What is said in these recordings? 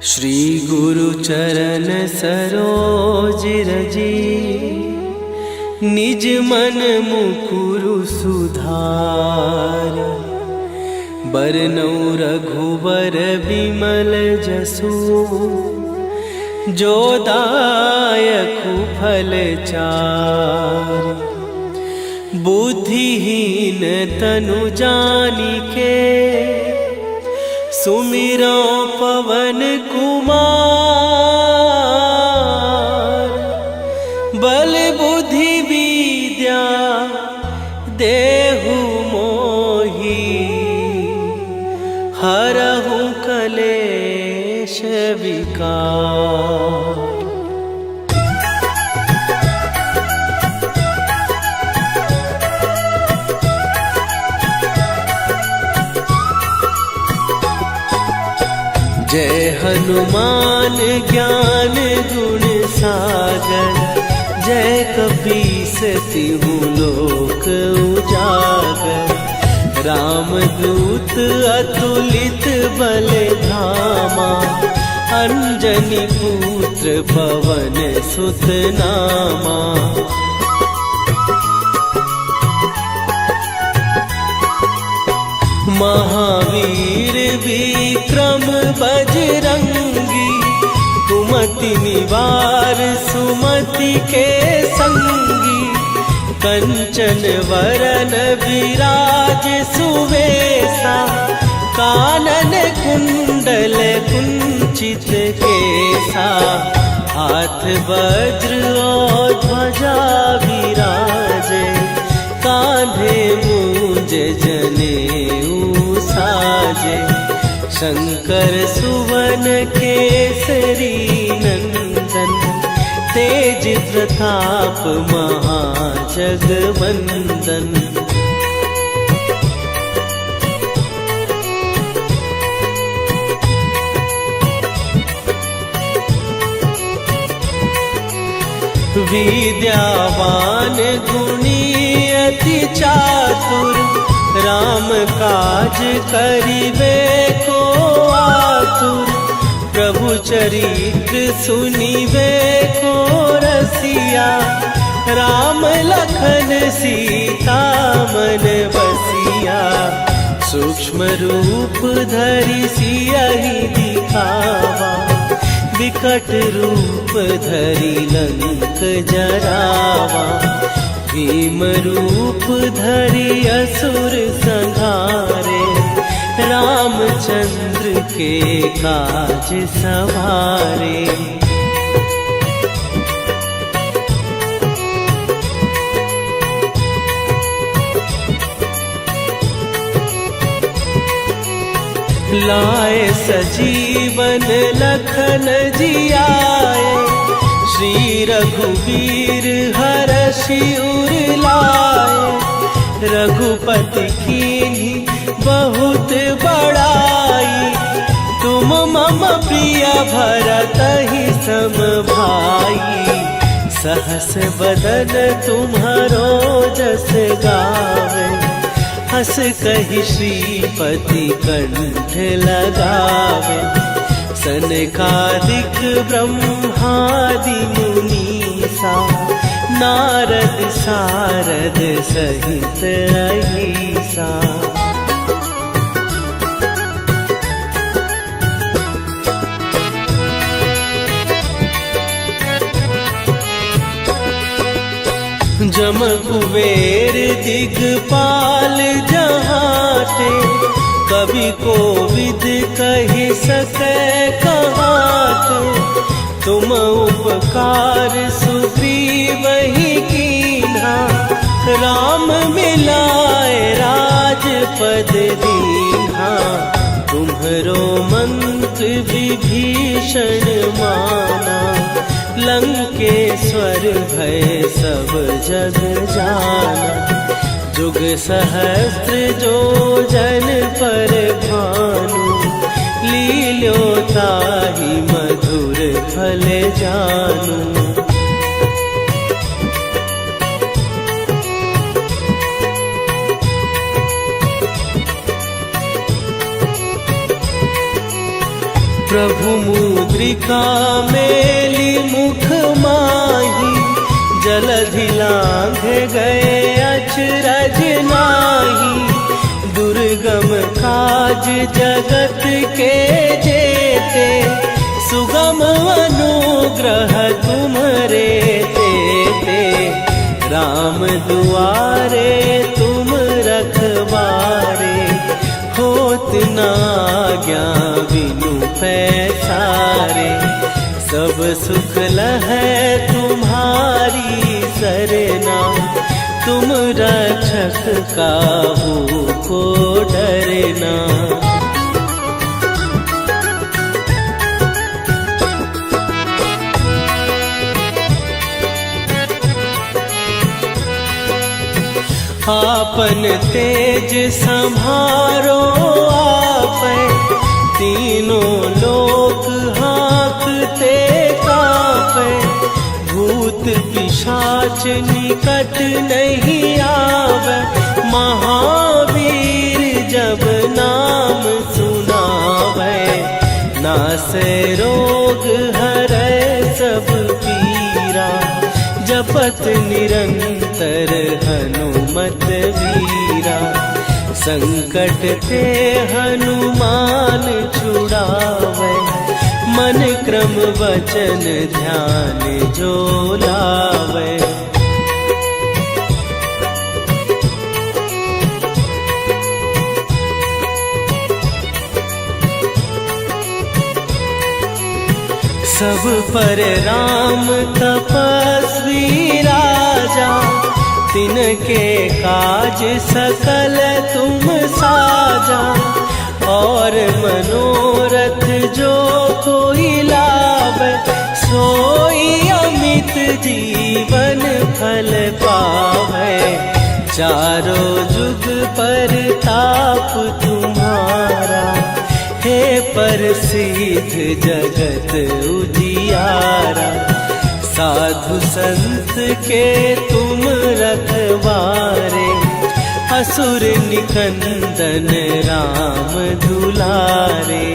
श्री गुरु चरण सरोज रजी, निज मन मुकुरु सुधार। बरनौ रघुबर बिमल जसु, जो दायकु फल चार। बुद्धिहीन तनु जानिके, सुमिरो पवन कुमार। बल बुद्धि विद्या देहु मोहि, हरहु कलेश विकार। जय हनुमान ज्ञान गुण सागर, जय कपीस तिहु लोक उजागर। रामदूत अतुलित बल धामा, अंजनी पुत्र पवन सुत नामा। महावीर विक्रम बजरंगी, कुमति निवार सुमति के संगी। कंचन वरन विराज सुवेशा, कानन कुंडल कुंचित केसा। हाथ वज्र और ध्वजा विराजे, कांधे मूंज जनेऊ साजे। शंकर सुवन केसरी नंदन, तेज प्रताप महाजगवंदन। विद्यावान गुणी अति चातुर, राम काज करिबे को आतुर। प्रभु चरित्र सुनिबे को रसिया, राम लखन सीता मन बसिया। सूक्ष्म रूप धरि सियहि दिखावा, विकट रूप धरि लंक जरावा। भीम रूप धरि असुर संहारे, रामचंद्र के काज सवारे। लाए सजीवन लखन जियाए, श्री रघुवीर हरषि उर लाए। रघुपति कीन्ही बहुत बड़ाई, तुम मम प्रिय भरतहि सम भाई। सहस बदन तुम्हारो जस गावे, हस कहि श्रीपति कंठ लगावे। सनकादिक ब्रह्मादि मुनीसा, नारद सारद सहित अहिसा। जम कुबेर दिगपाल जहाते, कवि कोविद कहि सकै कहाते। तुम उपकार सुग्रीवहि कीन्हा, राम मिलाए राजपद दीन्हा। तुम्हरो मंत्र विभीषण माना, लंकेश्वर भय सब जग जाना। जुग सहस्त्र जो जन पर भानु, लील्यो ताहि मधुर फल जानू। प्रभु मुद्रिका मेली मुख माही, जलधि लांघ गए अचरज नाही। दुर्गम काज जगत के जेते, सुगम अनुग्रह तुम्हरे तेते। राम दुआरे तुम रखवारे, होत न आज्ञा बिनु पैसारे। सब सुख लहै तुम्हारी सरना, तुम रक्षक काहू को डरना। आपन तेज संभारो आपै, तीनों लोक हाँकते कांपै। भूत पिशाच निकट नहीं आवे, महावीर जब नाम सुनावे। नासै रोग हरै सब पीरा, जपत निरंतर हनुमत वीरा। संकट ते हनुमान छुड़ावे, मन क्रम वचन ध्यान जो लावे। सब पर राम तपस्वी राजा, तिनके काज सकल तुम साजा। और मनोरथ जो कोई लावे, सोई अमित जीवन फल पावे। चारों जुग पर ताप तुम्हारा, हे प्रसिद्ध जगत उजियारा। साधु संत के तुम रखवारे, असुर निकंदन राम दुलारे।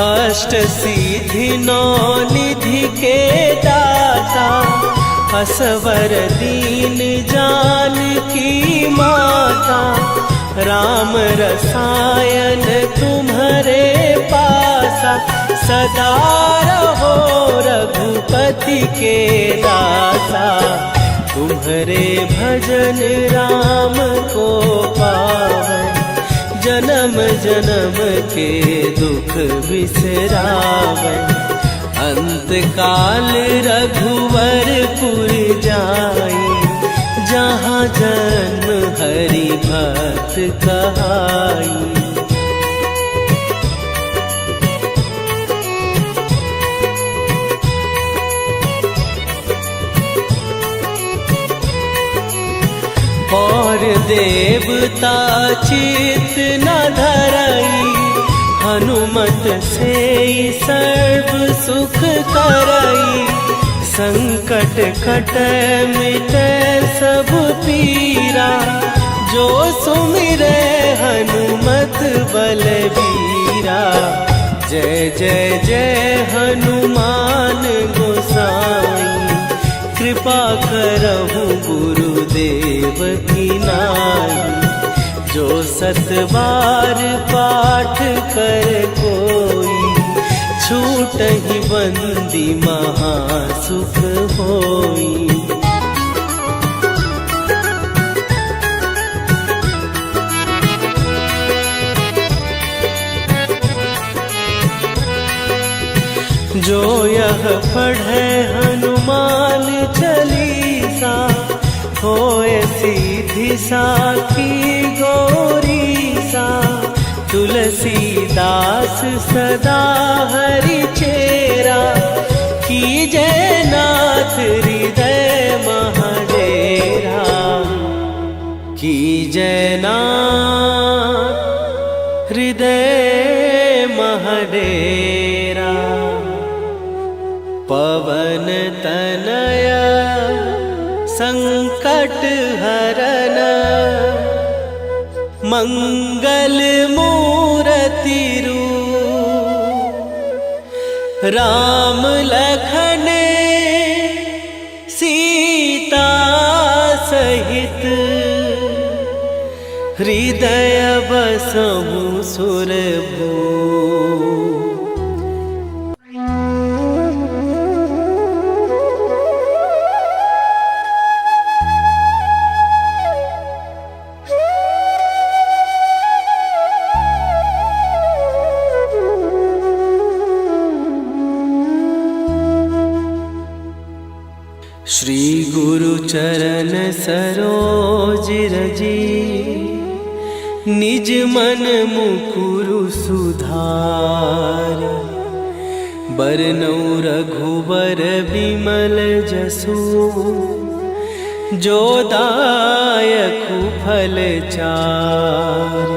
अष्ट सिद्धि नौ निधि के दाता, असवर दीन जानकी माता। राम रसायन तुम्हारे पासा, सदा रहो रघुपति के दासा। तुम्हारे भजन राम को पावै, जन्म जन्म के दुख बिसरावे। अंत काल रघुवरपुर जाई, जहाँ जन्म हरि भक्त कहाई। और देवता चित न धरई, हनुमत से सर्व सुख करई। संकट कटै मिटै सब पीरा, जो सुमिरै हनुमत बलबीरा। जय जय जय हनुमान गोसाई, कृपा करहु गुरुदेव की नाई। जो सत बार पाठ कर कोई, छूटहि बंदी महासुख होई। जो यह पढ़े हनुमान चालीसा, होए सीधी साखी गौरीसा। तुलसीदास सदा हरि चेरा, कीजय नाथ हृदय महाडेरा। कीजय नाथ हृदय महाडेरा। पवन तनय संकट हरन मंगल मूर्ति रूप राम लखन सीता सहित हृदय बसहु सुरभू। श्री गुरु चरण सरोज रजी निज मन मुकुरु सुधार। बरनौ रघुबर बिमल जसु जो दायकु फल चार।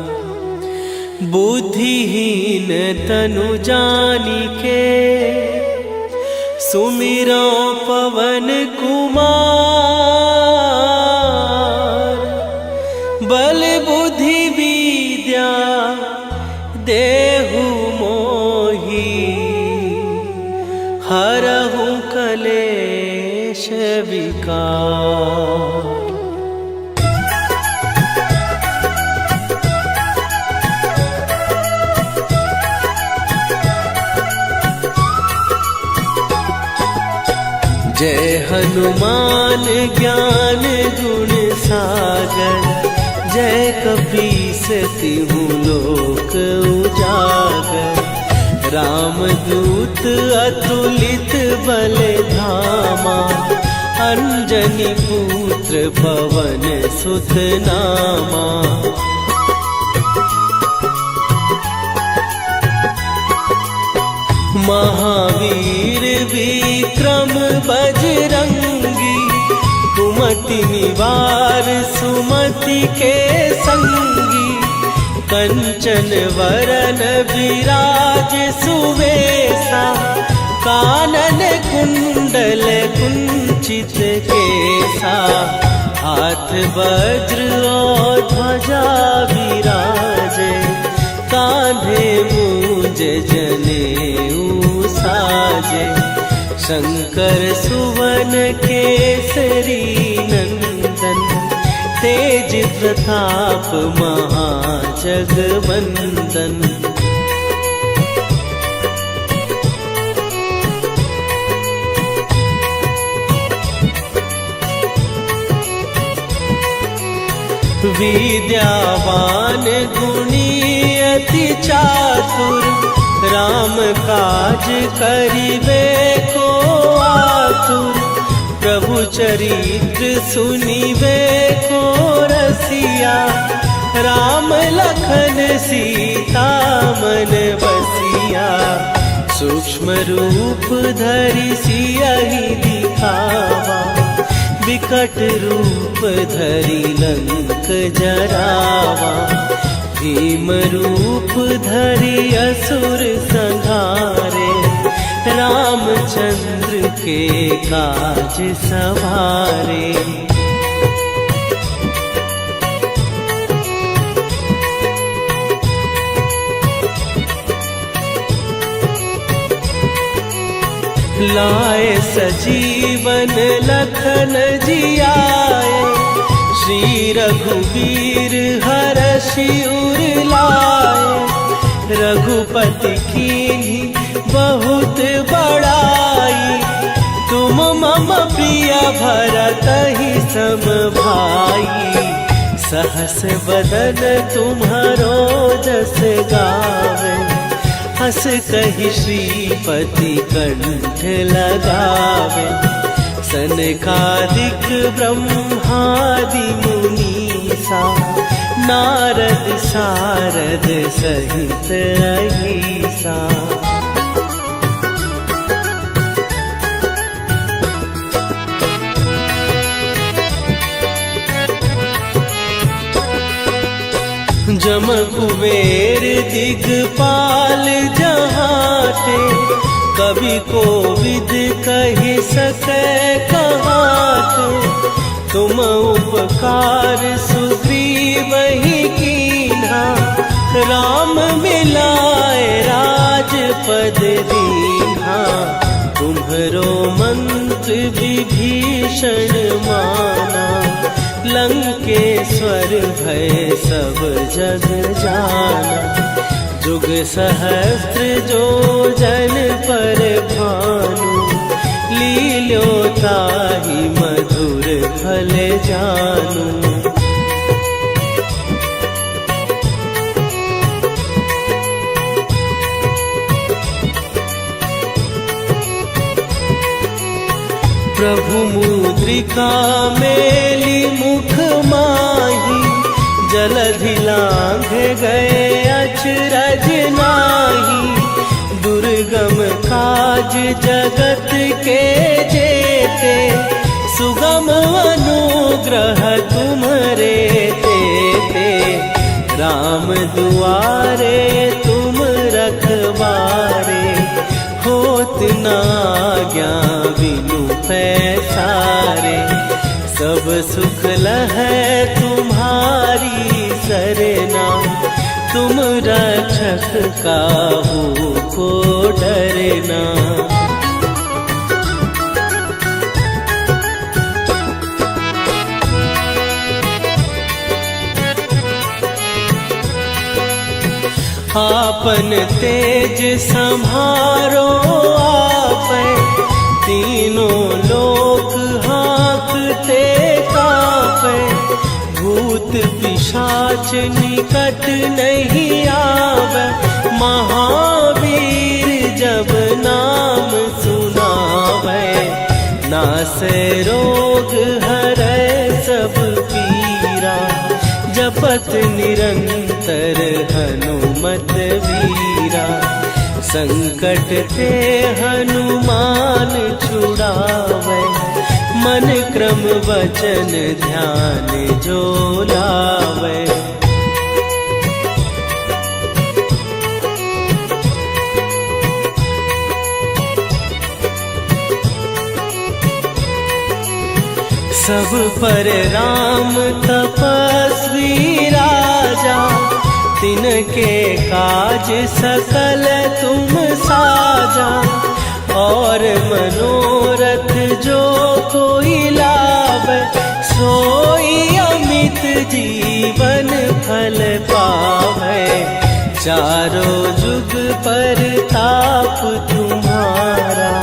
बुद्धिहीन तनु जानिके सुमिरो पवन कुमार। बल बुद्धि विद्या देहु मोहि हरहु कलेश विकार। जय हनुमान ज्ञान गुण सागर। जय कपीस तिहु लोक उजागर। रामदूत अतुलित बल धामा। अंजनी पुत्र पवन सुत नामा। महावीर विक्रम बजरंगी। कुमति निवार सुमति के संगी। कंचन वरन विराज सुवेशा। कानन कुंडल कुंचित केसा। हाथ वज्र और ध्वजा विराजे। कांधे मूंज जनेऊ साजे। शंकर सुवन केसरी नंदन। तेज प्रताप महाजगवंदन। विद्यावान गुणी अति चातुर। राम काज करिबे को आतुर। प्रभु चरित्र सुनिबे को रसिया। राम लखन सीता मन बसिया। सूक्ष्म रूप धरि सियहि दिखावा। विकट रूप धरि लंक जरावा। भीम रूप धरि असुर संहारे। रामचंद्र के काज सवारे। लाए सजीवन लखन जियाए। श्री रघुवीर हरषि उर लाए। रघुपति कीन्ही बहुत बड़ाई। तुम मम प्रिय भरतहि सम भाई। सहस बदन तुम्हारो जस गावे। हस कहि श्रीपति कंठ लगावे। सनकादिक ब्रह्मादि मुनीसा। नारद सारद सहित अहिसा। जम कुबेर दिगपाल जहाते। कवि कोविद कहि सकै कहाते। तुम उपकार सुग्रीव ही कीन्हा, राम मिलाए राजपद दीन्हा। तुम्हरो मंत्र विभीषण माना, लंकेश्वर भय सब जग जाना। जुग सहस्त्र जो जन पर भानु, लील्यो ताहि मधुर फल जानू। प्रभु मुद्रिका मेली मुख माही, जलधि लांघ गए अचरज नाही। दुर्गम काज जगत के जेते, सुगम अनुग्रह तुम्हरे तेते। राम दुआरे तुम रखवारे, होत न आज्ञा बिनु पैसारे। सब सुख लहै तुम्हारी सरना, तुम रक्षक काहू को डरना। आपन तेज सम्हारो आपै, तीनों लोक हाँकते कापै। भूत पिशाच निकट नहीं आवे, महावीर जब नाम सुनावे। नासै रोग हरै सब पीरा, जपत निरंतर हनुमत वीरा। संकट ते हनुमान छुड़ावे, मन क्रम वचन ध्यान जो लावे। सब पर राम तपस्वी राजा, तिनके काज सकल तुम साजा। और मनोरथ जो कोई लावे, सोई अमित जीवन फल पावे। चारों जुग पर ताप तुम्हारा,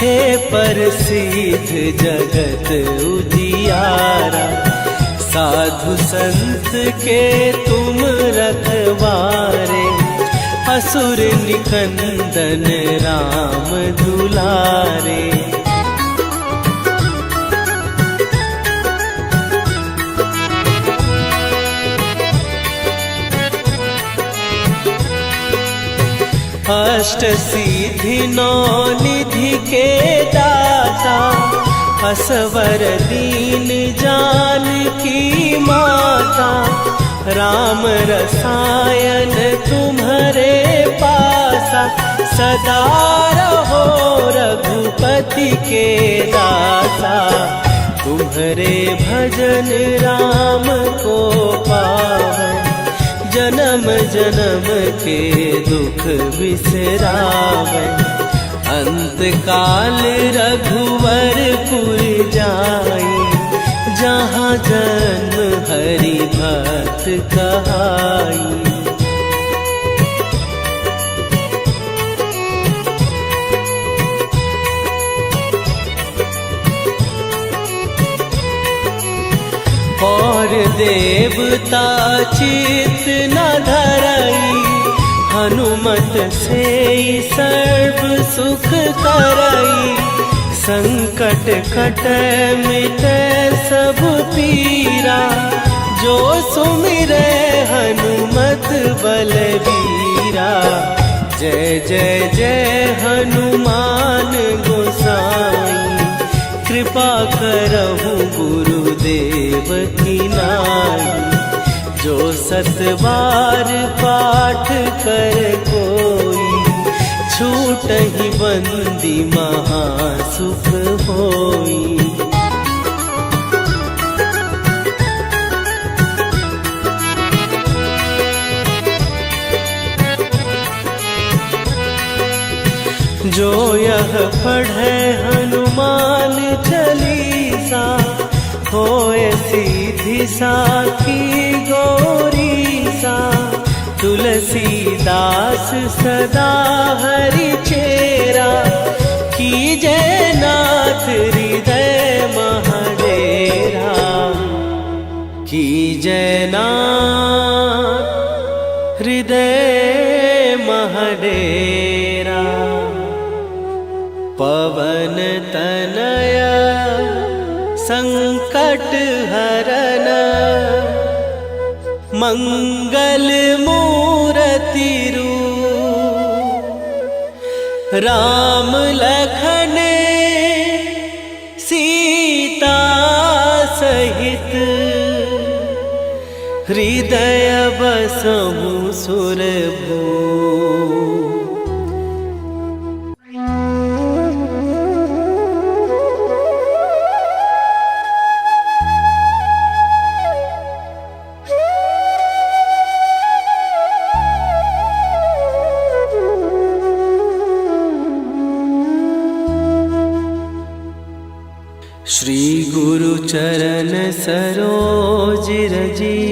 हे प्रसिद्ध जगत उजियारा। साधु संत के तुम रखवारे, असुर निकंदन राम दुलारे। अष्ट सिद्धि नौ निधि के दाता, असवर दीन जानकी माता। राम रसायन तुम्हारे पासा, सदा रहो रघुपति के दासा। तुम्हारे भजन राम को पावै, जन्म जन्म के दुख बिसरावै। अंत काल रघुवरपुर जाई, जहाँ जन्म हरि भक्त कहाई। और देवता चित न धरई, हनुमत से सर्व सुख करई। संकट कटै मिटै सब पीरा, जो सुमिरै हनुमत बलबीरा। जय जय जय हनुमान गोसाई, कृपा करहु गुरुदेव की नाई। जो सत बार पाठ कर कोई, छूटहि बंदी महासुख होई। जो यह पढ़े हनुमान चालीसा, होए सीधी साखी गौरी सा। तुलसीदास सदा हरि चेरा, कीजे नाथ हृदय महडेरा। कीजे नाथ हृदय महडेरा। पवन तनया संकट हरन, मंगल मूर्ति रूप। राम लखन सीता सहित, हृदय बसहु सुरभूप। श्री गुरु चरण सरोज रजी,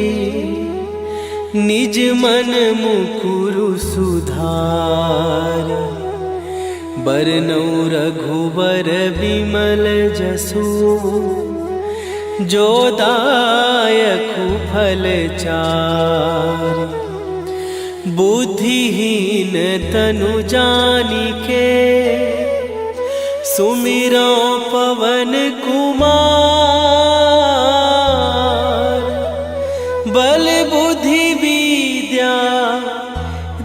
निज मन मुकुरु सुधार। बरनौ रघुबर विमल जसु, जो दायकु फल चार। बुद्धिहीन तनु जानिके, सुमिरो पवन कुमार। बल बुद्धि विद्या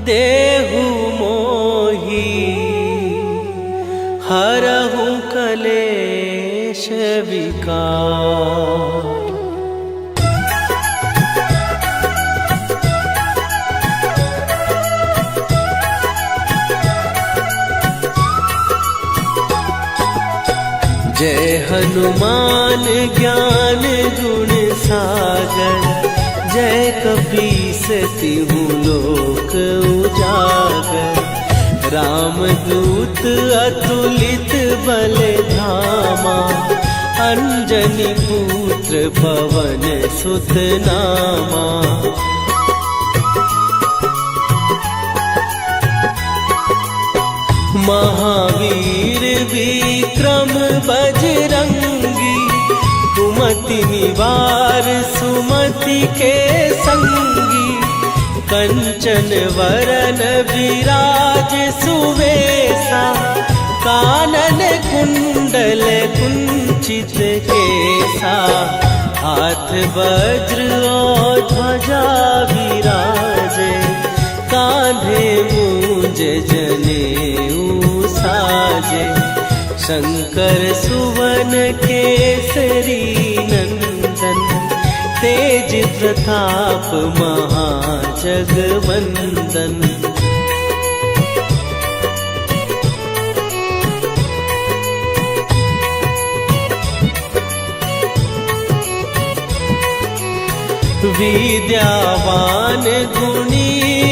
देहु मोहि, हरहु कलेश विकार। जय हनुमान ज्ञान गुण सागर, जय कपीस तिहु लोक उजागर। रामदूत अतुलित बल धामा, अंजनी पुत्र पवन सुत नामा। महावीर विक्रम बजरंगी, कुमति निवार सुमति के संगी। कंचन वरन विराज सुवेशा, कानन कुंडल कुंचित केसा। हाथ वज्र और ध्वजा विराजे, कांधे मूंज जनेऊ साजे। शंकर सुवन केसरी नंदन, तेज प्रताप महाजगवंदन। विद्यावान गुणी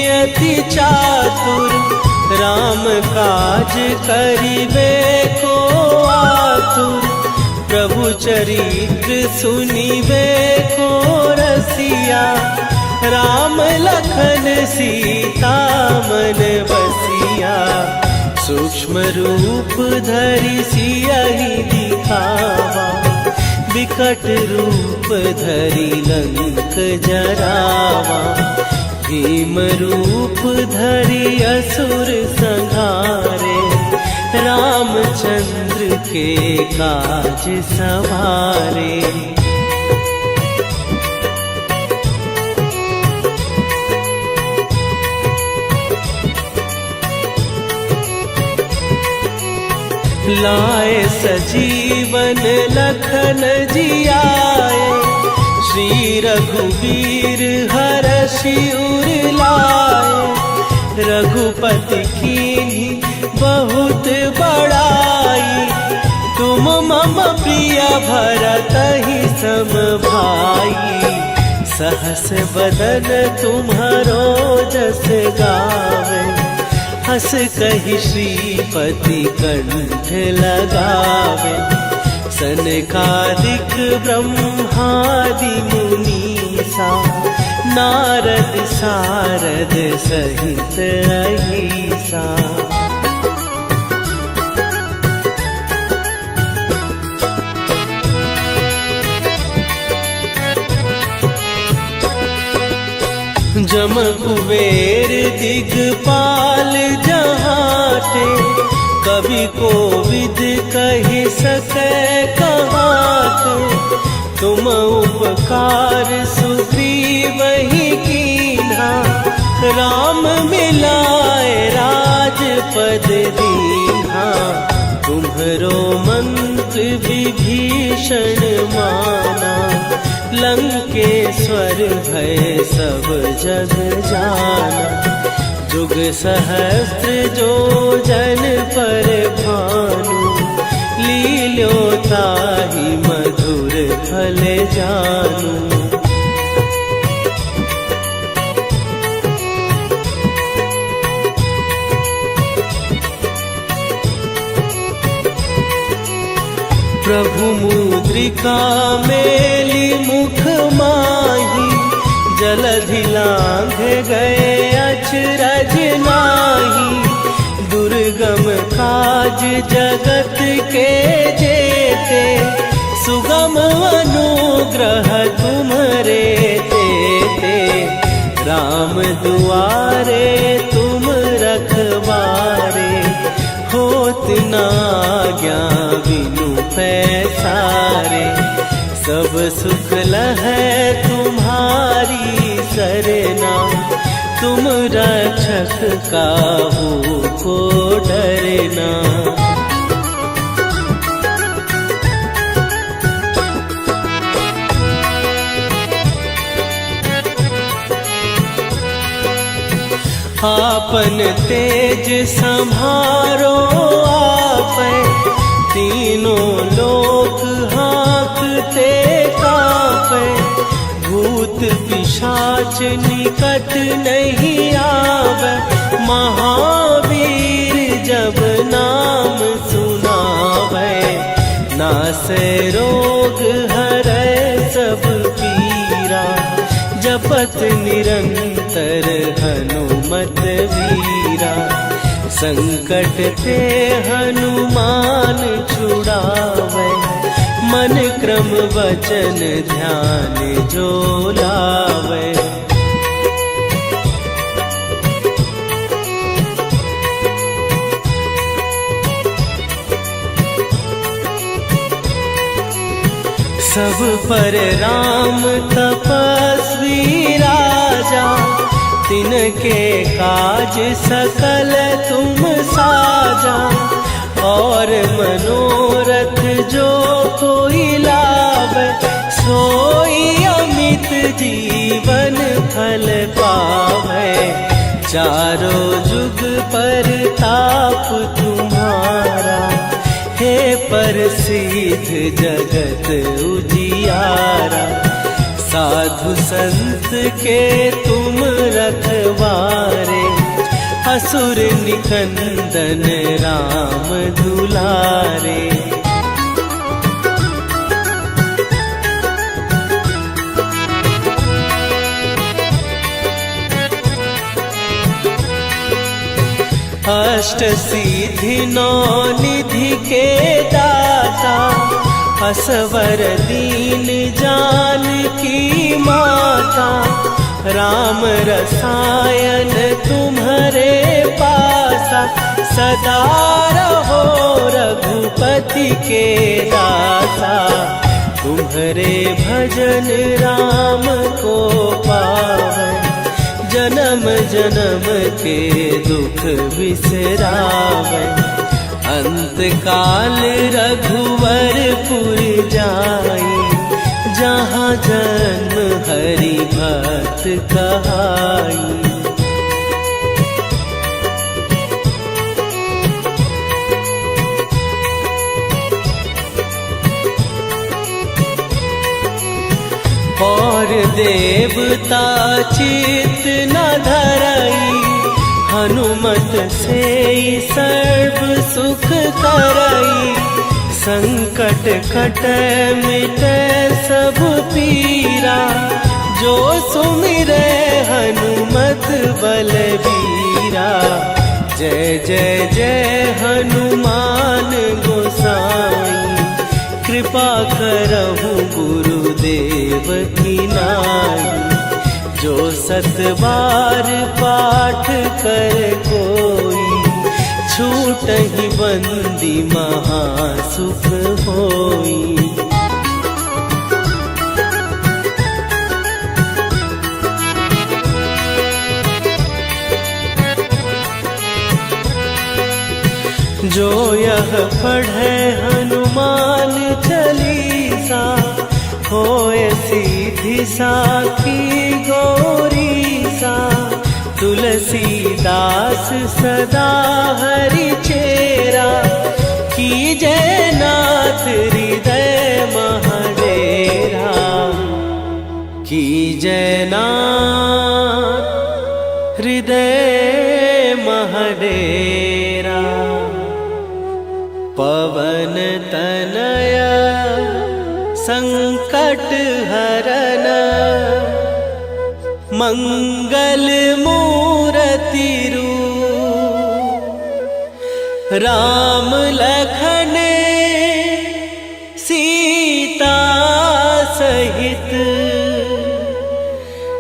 अति चातुर, राम काज करिबे को आतुर। प्रभु चरित्र सुनिबे को रसिया, राम लखन सीता मन बसिया। सूक्ष्म रूप धरि सियहि दिखावा, विकट रूप धरि लंक जरावा। भीम रूप धरि असुर संहारे, रामचंद्र के काज सवारे। लाए सजीवन लखन जियाए, श्री रघुवीर हरषि उर लाए। रघुपति कीन्ही बहुत बड़ाई, तुम मम प्रिय भरतहि सम भाई। सहस बदन तुम्हारो जस गावे, हंस कहि श्रीपति कंठ लगावे, सनकादिक ब्रह्मादि मुनीसा, नारद सारद सहित अहिसा। जम कुबेर दिगपाल जहाते, कवि कोविद कहि सकै कहाते। तुम उपकार सुग्रीवहि कीन्हा, राम मिलाए राजपद दीन्हा। तुम्हरो मंत्र विभीषण माना, लंकेश्वर भय सब जग जाना। जुग सहस्त्र जो जन पर भानु, लील्यो ताहि मधुर फल जानू। प्रभु मुद्रिका मेली मुख माही, जलधि लांघ गए अचरज नाही। दुर्गम काज जगत के जेते, सुगम अनुग्रह तुम्हरे तेते। राम दुआरे तुम रखवारे, होत न आज्ञा बिनु पैसारे। सब सुख लहै तुम्हारी सरना, तुम रक्षक काहू को डरना। आपन तेज संभारो आपै, तीनों लोक हाँकते कापै। भूत पिशाच निकट नहीं आवे, महावीर जब नाम सुनावे। नासै रोग हरै सब पीरा, जपत निरंतर हनुमत वीरा। संकट ते हनुमान छुड़ावे, मन क्रम वचन ध्यान जो लावे। सब पर राम तपस्वी राजा, तिनके काज सकल तुम साजा। और मनोरथ जो कोई लावे, सोई अमित जीवन फल पावे। चारों जुग पर ताप तुम्हारा, हे प्रसिद्ध जगत उजियारा। साधु संत के तुम रखवारे, असुर निकंदन राम दुलारे। अष्ट सिद्धि नौ निधि के दाता, असवर दीन जानकी माता। राम रसायन तुम्हारे पासा, सदा रहो रघुपति के दासा। तुम्हारे भजन राम को पावे, जन्म जन्म के दुख बिसरावे। अंत काल रघुवरपुर जाई, जहाँ जन्म हरि भक्त कहाई। और देवता चित न धरई, हनुमत से सर्व सुख करई, संकट कटै मिटै सब पीरा। जो सुमिरै हनुमत बलबीरा, जय जय जय हनुमान गोसाई। कृपा करहु गुरुदेव की नाई, जो 7 बार पाठ कर कोई, छूटहि बंदी महासुख होई। जो यह पढ़े हनुमान चालीसा, होए सीधी साखी गौरीसा। तुलसीदास सदा हरि चेरा, कीजै नाथ हृदय महडेरा। कीजै नाथ हृदय महडेरा। पवन तनय संकट हरन, मंगल मूरति रूप। राम लखन सीता सहित,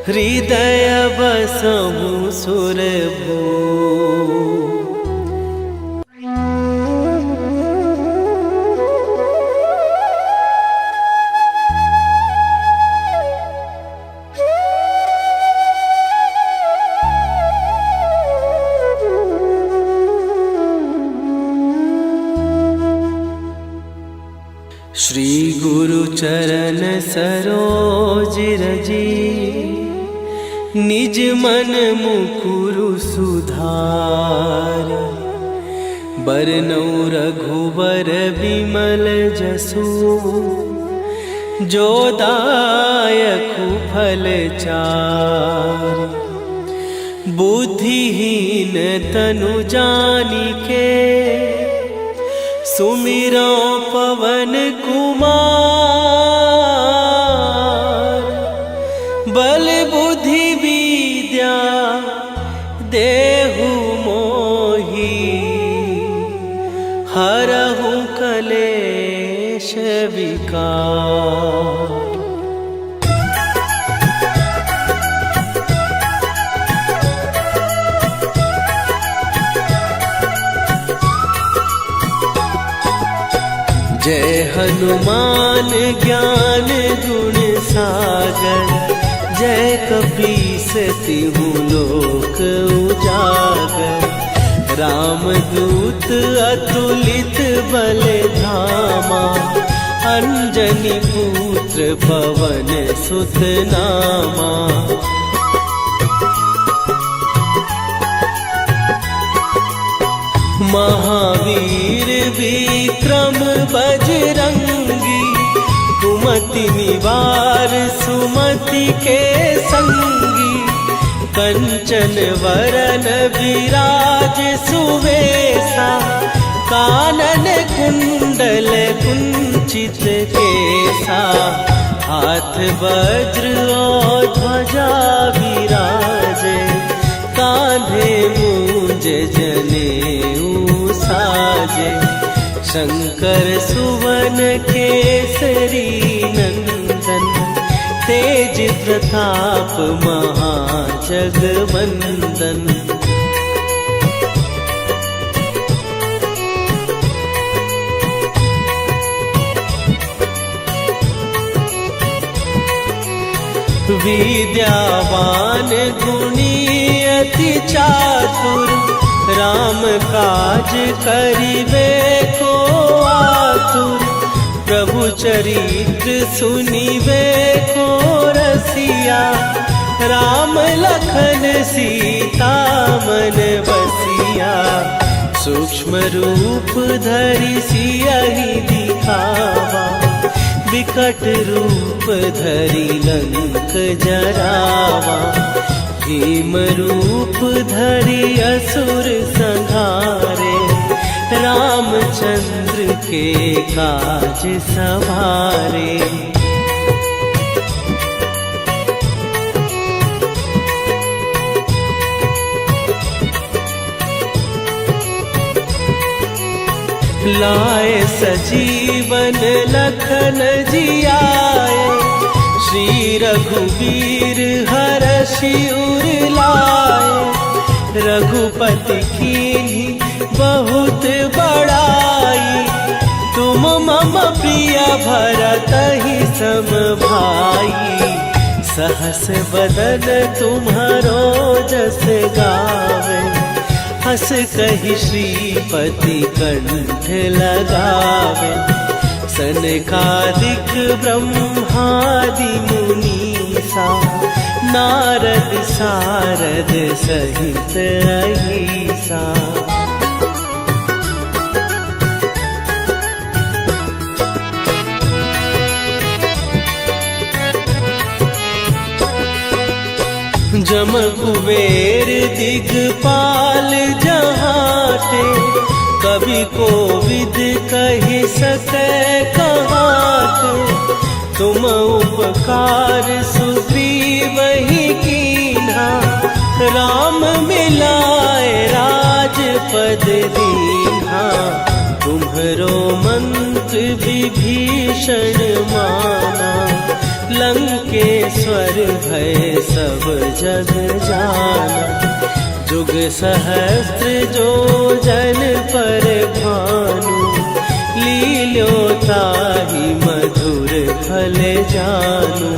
हृदय बसहु सुरभूप। श्री गुरु चरण सरोज रजी, निज मन मुकुरु सुधार। बरनउँ रघुबर बिमल जसु, जो दायकु फल चार। बुद्धिहीन तनु जानिके, सुमिरो पवन कुमार। बल बुद्धि विद्या देहु मोहि, हरहु कलेश विकार। जय हनुमान ज्ञान गुण सागर, जय कपीस तिहु लोक उजागर। रामदूत अतुलित बल धामा, अंजनी पुत्र पवन सुत नामा। महावीर विक्रम बजरंगी, कुमति निवार सुमति के संगी। कंचन वरन विराज सुवेशा, कानन कुंडल कुंचित केसा। हाथ वज्र और ध्वजा विराजे, कांधे मूंज जनेऊ साजे। शंकर सुवन केसरी नंदन, तेज प्रताप महाजगवंदन। विद्यावान गुणी अति चातुर, राम काज करिबे को आतुर। प्रभु चरित्र सुनिबे को रसिया, राम लखन सीता मन बसिया। सूक्ष्म रूप धरि सियहि दिखावा, विकट रूप धरि लंक जरावा। भीम रूप धरि असुर संहारे, रामचंद्र के काज सवारे। लाए सजीवन लखन जियाए, श्री रघुवीर हरषि उर लाए। रघुपति कीन्ही बहुत बड़ाई, तुम मम प्रिय भरतहि सम भाई। सहस बदन तुम्हारो जस गावे, हस कहि श्रीपति कंठ लगावे। सनकादिक ब्रह्मादि मुनीसा, नारद सारद सहित अहिसा। जम कुबेर दिगपाल जहाते, कवि कोविद कहि सकै कहाते। तुम उपकार सुग्रीवहि कीन्हा, राम मिलाए राजपद दीन्हा। तुम्हरो मंत्र विभीषण माना, लंकेश्वर भय सब जग जाना। जुग सहस्त्र जो जन पर भानु, लील्यो ताहि मधुर फल जानू।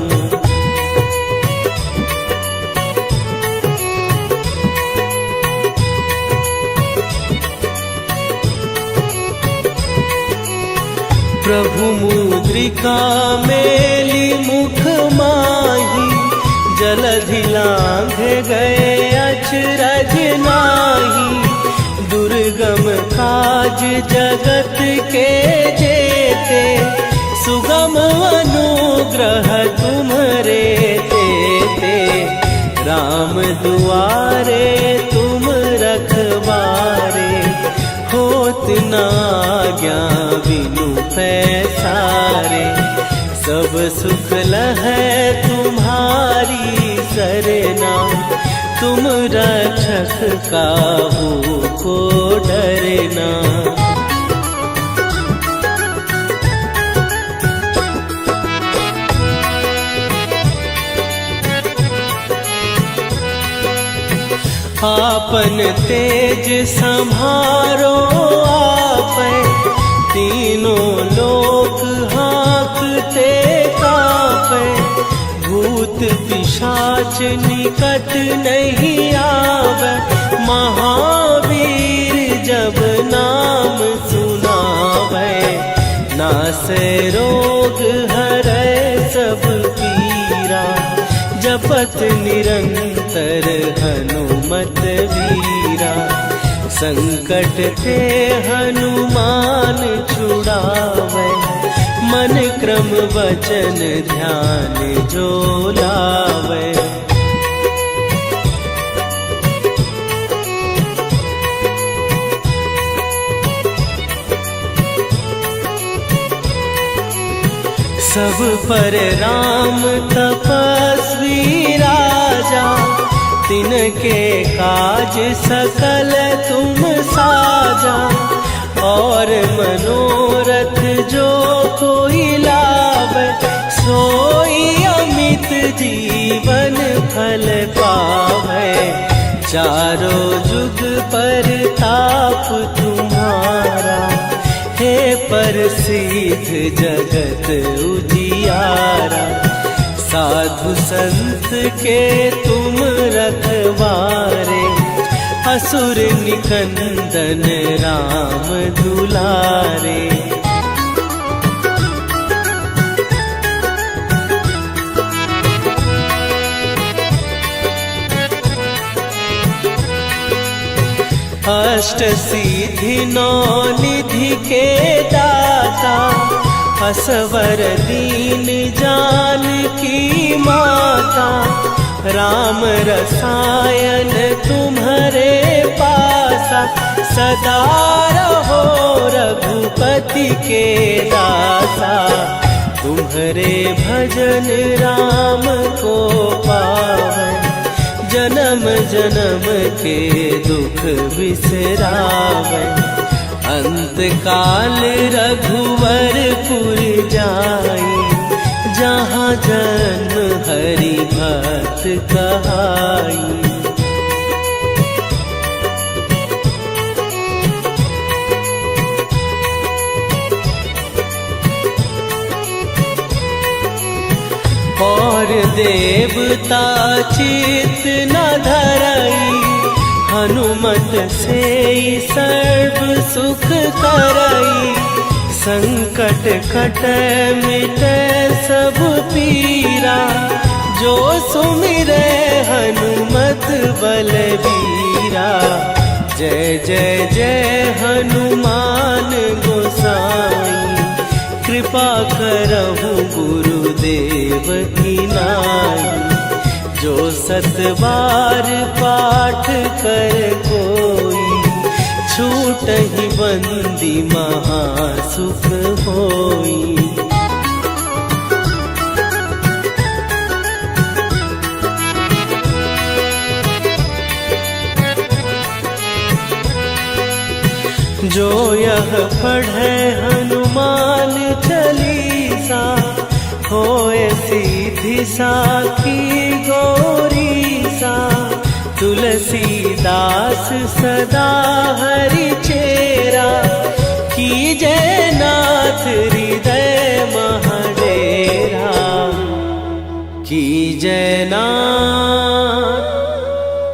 प्रभु मुद्रिका मेली मुख माही, जलधि लांघ गए अचरज नाही। दुर्गम काज जगत के जेते, सुगम अनुग्रह तुम्हरे तेते। राम दुआरे तुम रखवारे, होत न आज्ञा बिनु पैसारे। सब सुख लहै तुम्हारी सरना, तुम रक्षक काहू को डरना। आपन तेज संभारो आपै, तीनों लोक हाँकते कापै। भूत पिशाच निकट नहीं आवे, महावीर जब नाम सुनावे। नासै रोग हरै सब पीरा, जपत निरंतर हनुमत वीरा। संकट ते हनुमान छुड़ावे, मन क्रम वचन ध्यान जो लावे। सब पर राम तपस्वी राजा, तिनके काज सकल तुम साजा। और मनोरथ जो कोई लावे, सोई अमित जीवन फल पावे। चारों जुग पर ताप तुम्हारा, हे प्रसिद्ध जगत उजियारा। साधु संत के तुम रखवारे, असुर निकंदन राम दुलारे। अष्ट सिद्धि नौ निधि के दाता, असवर दीन जानकी माता। राम रसायन तुम्हारे पासा, सदा रहो रघुपति के दासा। तुम्हारे भजन राम को पावै, जन्म जन्म के दुख बिसरावै। अंत काल रघुवरपुर जाई, जहाँ जन्म हरि भक्त कहाई। और देवता चित न धरई, हनुमत से सर्व सुख करई। संकट कटै मिटै सब पीरा, जो सुमिरै हनुमत बलबीरा। जय जय जय हनुमान गोसाई, कृपा करहु गुरुदेव की नाई। जो 7 बार पाठ कर कोई, छूटहि बंदी महासुख होई। जो यह पढ़े हनुमान चालीसा, होए सीधी साखी गौरीसा। तुलसीदास सदा हरि चेरा, कीजय नाथ हृदय महडेरा। कीजय नाथ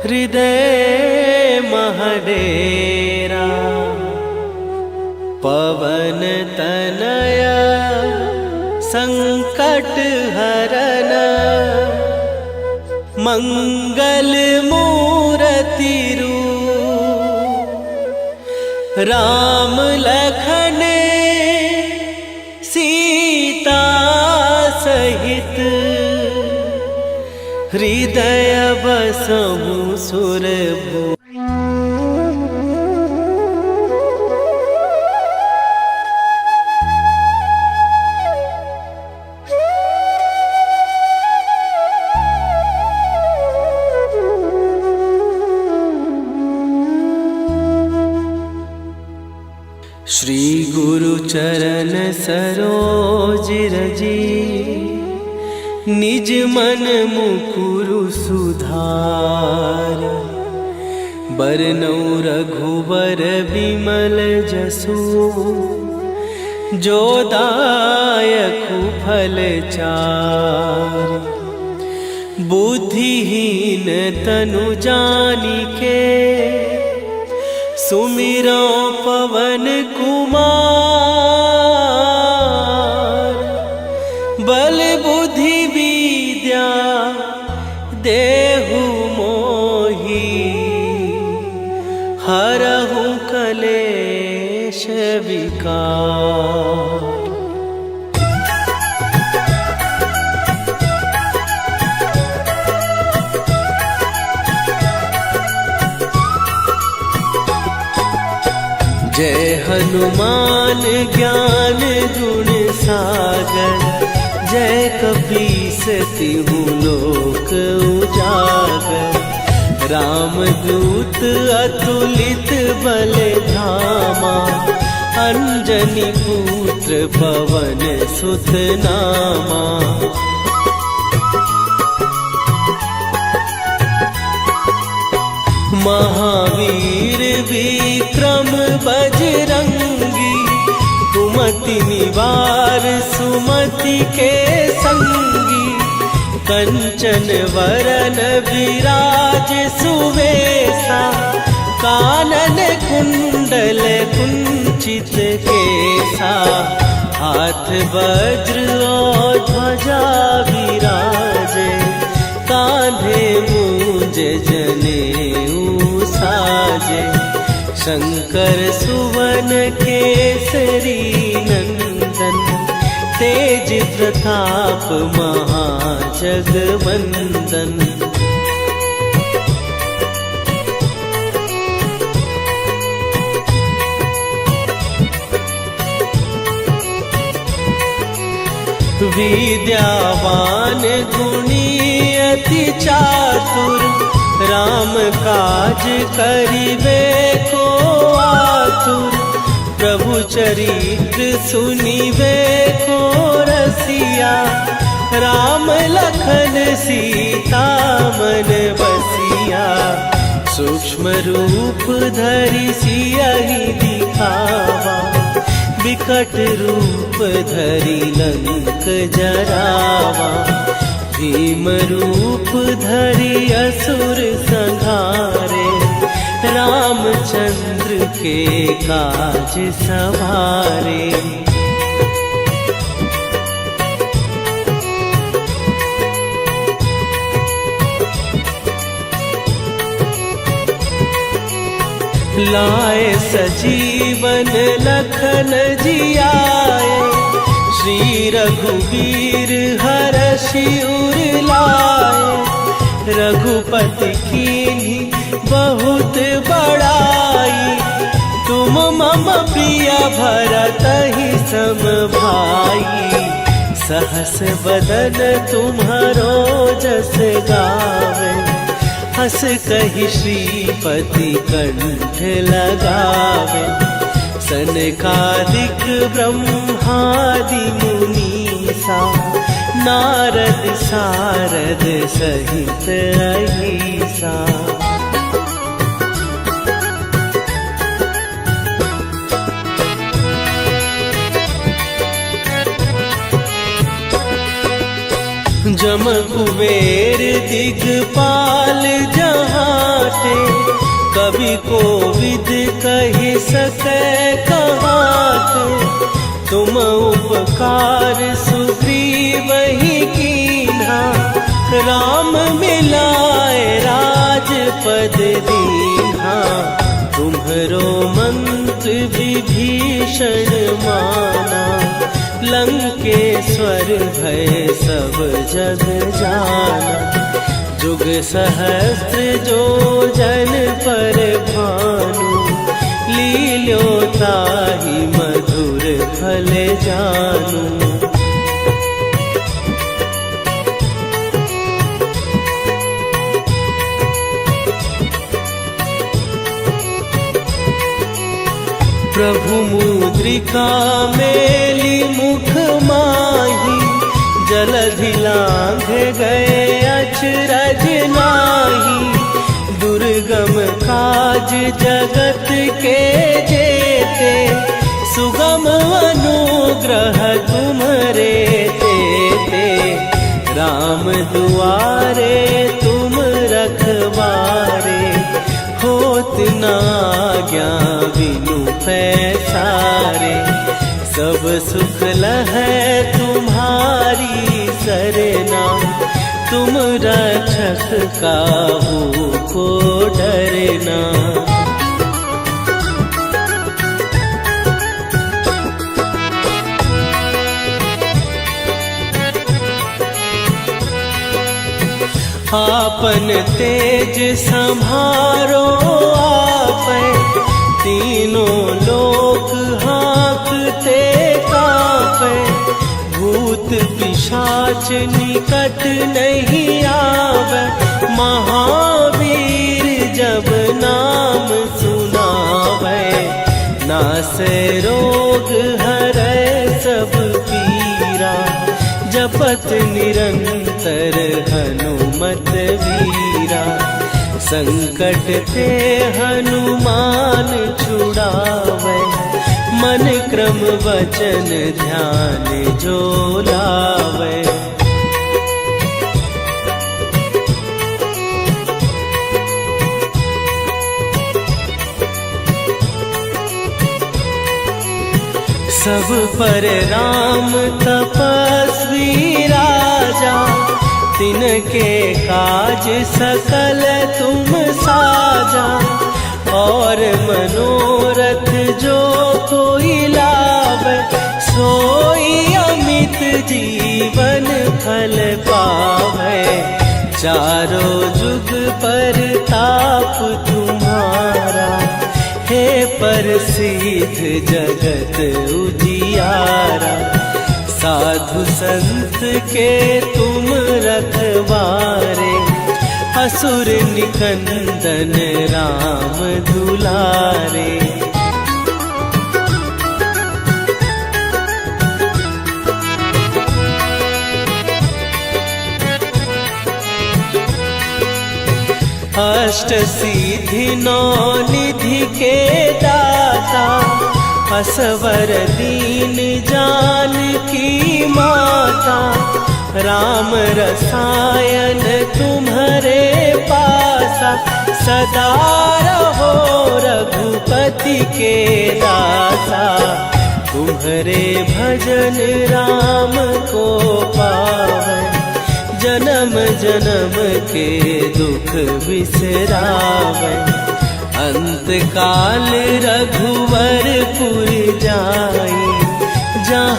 हृदय महडेरा। पवन तनया संकट हरन, मंगल मूरति रूप। राम लखन सीता सहित, हृदय बसहु सुरभूप। श्री गुरु चरण सरोज रजी, निज मन मुकुरु सुधार। बरनौ रघुबर बिमल जसु, जो दायकु फल चार। बुद्धिहीन तनु जानिके, सुमिरो पवन कुमार। बल बुद्धि विद्या देहु मोहि, हरहु कलेश विकार। जय हनुमान ज्ञान गुण सागर, जय कपीस तिहु लोक उजागर। रामदूत अतुलित बल धामा, अंजनी पुत्र पवन सुत नामा। महावीर विक्रम बजरंगी, कुमति निवार सुमति के संगी। कंचन वरन विराज सुवेशा, कानन कुंडल कुंचित केसा। हाथ वज्र और ध्वजा विराजे, कांधे मूंज जनेऊ साजे। शंकर सुवन केसरी नंदन, तेज प्रताप महाजगवंदन। विद्यावान गुणी अति चातुर, राम काज करिबे को आतुर। प्रभु चरित्र सुनिबे को रसिया, राम लखन सीता मन बसिया। सूक्ष्म रूप धरि सियहि दिखावा, विकट रूप धरि लंक जरावा। भीम रूप धरि असुर संहारे, रामचंद्र के काज सवारे। लाए सजीवन लखन जियाए, श्री रघुवीर हरषि उर लाए। रघुपति कीन्ही बहुत बड़ाई, तुम मम प्रिय भरतहि सम भाई। सहस बदन तुम्हारो जस गावे, हस कहि श्रीपति कंठ लगावे। सनकादिक ब्रह्मादि मुनीसा, नारद सारद सहित अहिसा। जम कुबेर दिगपाल जहाते, कवि कोविद कहि सकै कहाते। तुम उपकार सुग्रीवहि कीन्हा, राम मिलाए राजपद दीन्हा। तुम्हरो मंत्र विभीषण माना, लंकेश्वर भय सब जग जाना। जुग सहस्त्र जो जन पर भानु, लील्यो ताहि मधुर फल जानू। प्रभु मुद्रिका मेली मुख माही, जलधि लांघ गए अचरज नाही। दुर्गम काज जगत के जेते, सुगम अनुग्रह तुम्हरे तेते। राम दुआरे तुम रखवारे, होत न आज्ञा बिनु पैसारे। सब सुख लहै तुम्हारी सरना, तुम रक्षक काहू को डरना। आपन तेज संभारो आपै, तीनों लोक हाँकते कांपै। भूत पिशाच निकट नहीं आवे, महावीर जब नाम सुनावे। नासै रोग हरै सब पीरा, जपत निरंतर हनुमत वीरा। संकट ते हनुमान छुड़ावे, मन क्रम वचन ध्यान जो लावे। सब पर राम तपस्वी राजा, तिनके काज सकल तुम साजा। और मनोरथ जो कोई लावे, सोई अमित जीवन फल पावे। चारों जुग पर ताप तुम्हारा, हे प्रसिद्ध जगत उजियारा। साधु संत के तुम रखवारे, असुर निकंदन राम दुलारे। अष्ट सिद्धि नौ निधि के दाता, असवर दीन जानकी माता। राम रसायन तुम्हारे पासा, सदा रहो रघुपति के दासा। तुम्हारे भजन राम को पावै, जन्म जन्म के दुख बिसरावै। अंत काल रघुवर पुर जाई, जहाँ